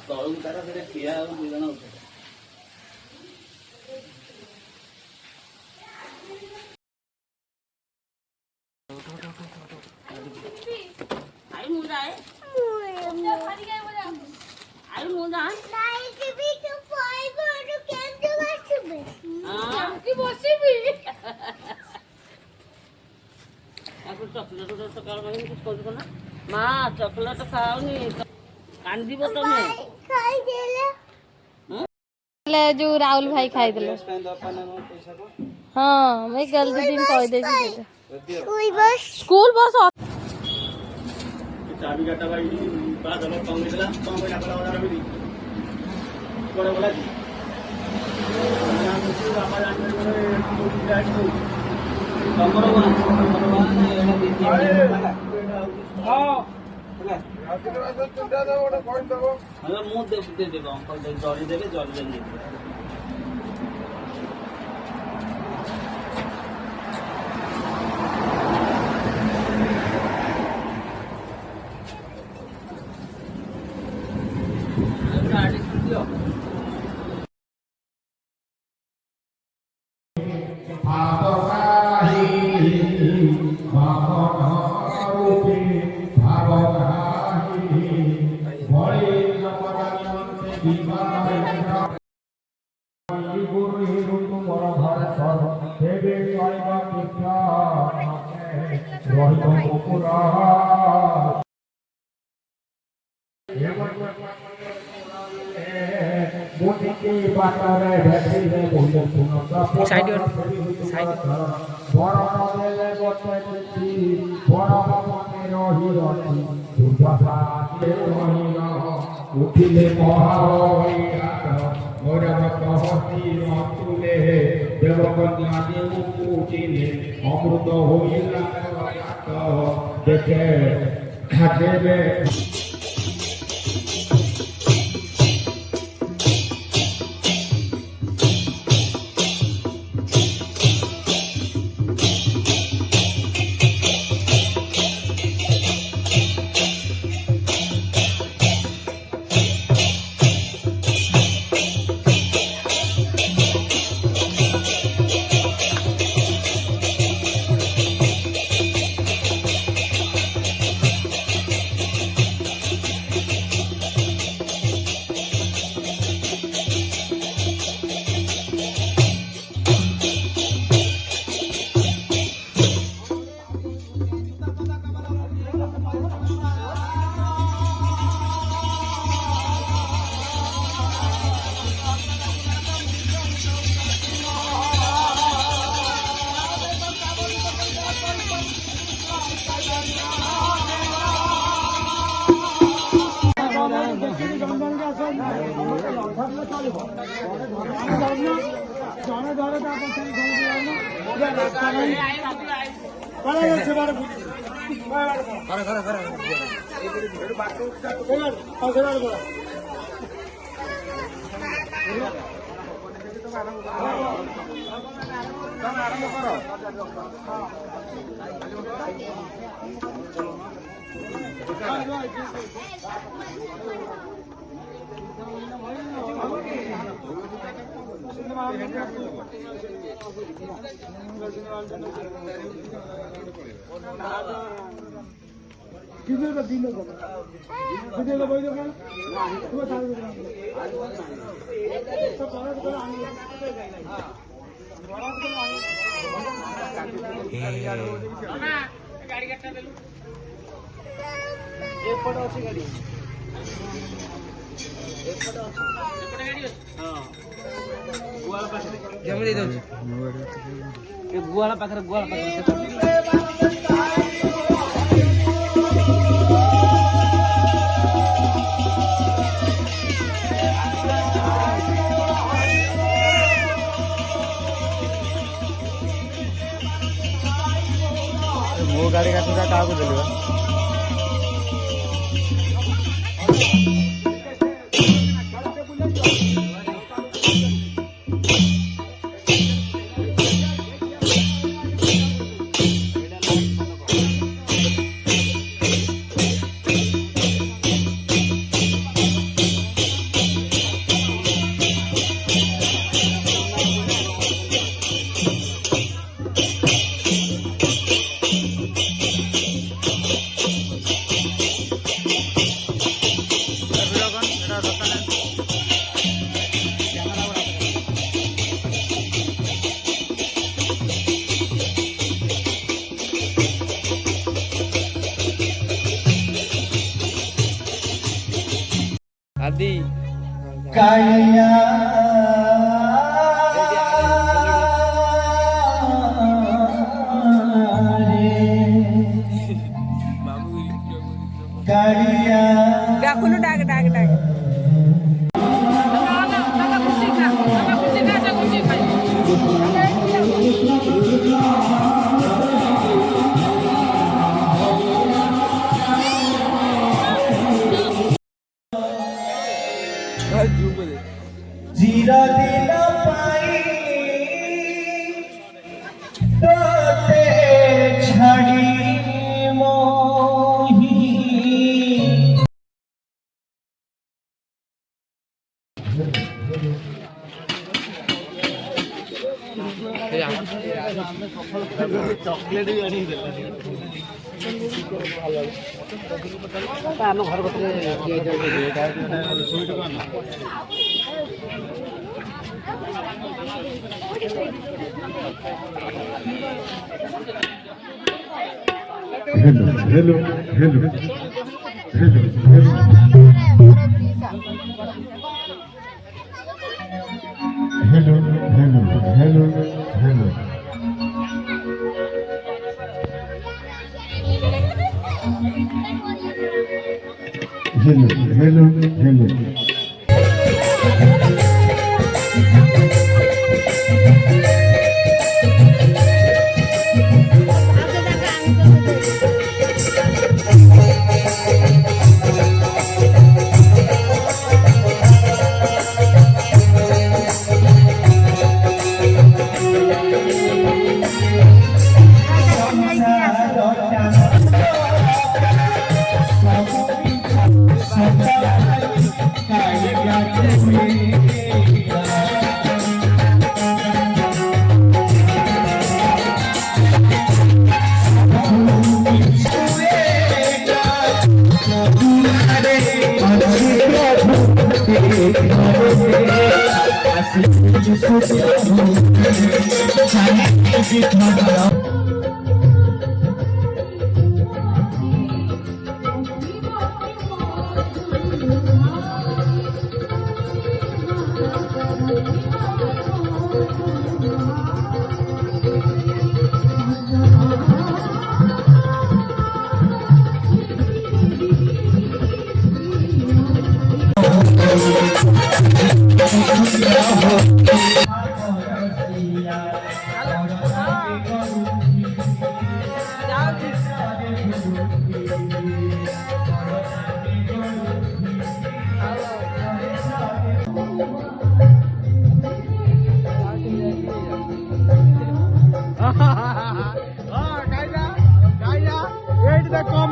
ତଳକୁ ତାର ସେଟା ଠିଆ ଆଉ 2 ଜଣ ଉଠେ। आई मुझे आए आई मुझे आए लाइट भी तो फाइव और कैम तो बसबे हां की बसबी आपको चॉकलेट तो सकाळ में कुछ कहू ना मां चॉकलेट खाओनी कांदीबो तमे खाई देले ले जो राहुल भाई खाई देले हां मैं जल्दी दिन कह दे स्कूल बस चाबी काटा भाई बड़ा जब कम मिला कम कोई आपला वाला भी कोड़े बोला जी ना मुझे बाबा जान में कमरो वन एना दीदी हां आजके तुंडा दो ओटा पॉइंट दो हम मुंह दे देबो अंकल जल्दी देबे जल्दी उठिले महावैरागौरवती देवकन्या देवपूजिले अमृत होइला देखे देवे गुआला पाखरे मो गाड़ी का तुझा का को देलवा आदि कालिया कालिया डाकुनु डाक डाक डाक जीरा दिला पाई तोते छड़ी मोही चॉकलेट भी आनी आम घर hello hello hello hello hello hello hello hello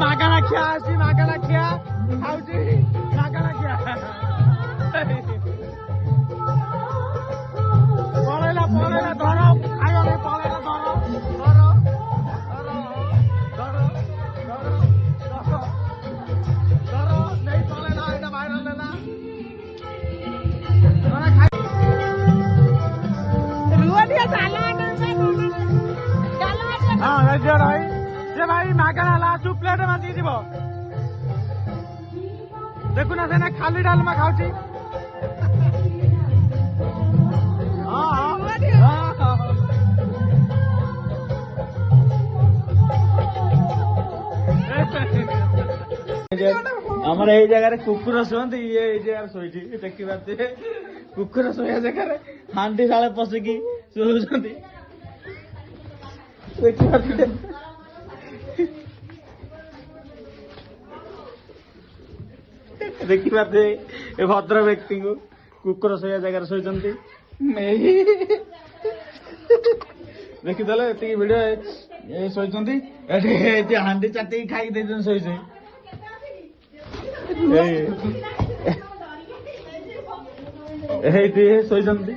मागଣା ଖିଆ ଅଛି ମାଗଣା ଖିଆ ଖାଉଛି ମାଗଣା ଖିଆ ପଳେଇଲା ପଳେଇଲା ଧର ଖାଇବା ପାଇଁ ପଳେଇଲା ଧର ଧର ଧର ଧର ଧର ଧର ନେଇ ପଳେଇଲା ଏଇଟା ଭାଇରାଲ ହେଲା रुआ दिया चालो ହଁ ରେଡିଓ ରହି ସେ ଭାଇ ମାଗଣା ଲାଷ୍ଟ ପ୍ଲେଟ ମାସି ଯିବ ଦେଖୁନା ସେନା ଖାଲି ଡାଲମା ଖାଉଛି ଆମର ଏଇ ଜାଗାରେ କୁକୁର ଶୁଅନ୍ତି ଇଏ ଏଇ ଜାଗାରେ ଶୋଇଛି ଦେଖିପାରୁଥିବେ କୁକୁର ଶୋଇବା ଜାଗାରେ ହାଣ୍ଡି ଶାଳେ ପଶିକି ଶୋଉଛନ୍ତି ଦେଖିପାରୁଥିବେ ଦେଖିପାରୁଥିବେ ଏ ଭଦ୍ର ବ୍ୟକ୍ତିଙ୍କୁ କୁକୁର ଶୋଇବା ଜାଗାରେ ଶୋଇଛନ୍ତି ଦେଖିଦେଲେ ଏତିକି ଭିଡିଓ ଏ ଶୋଇଛନ୍ତି ଏଠି ହାଣ୍ଡି ଚାଟିକି ଖାଇକି ଦେଇଛନ୍ତି ଶୋଇ ଶୋଇ ଏଇଠି ଶୋଇଛନ୍ତି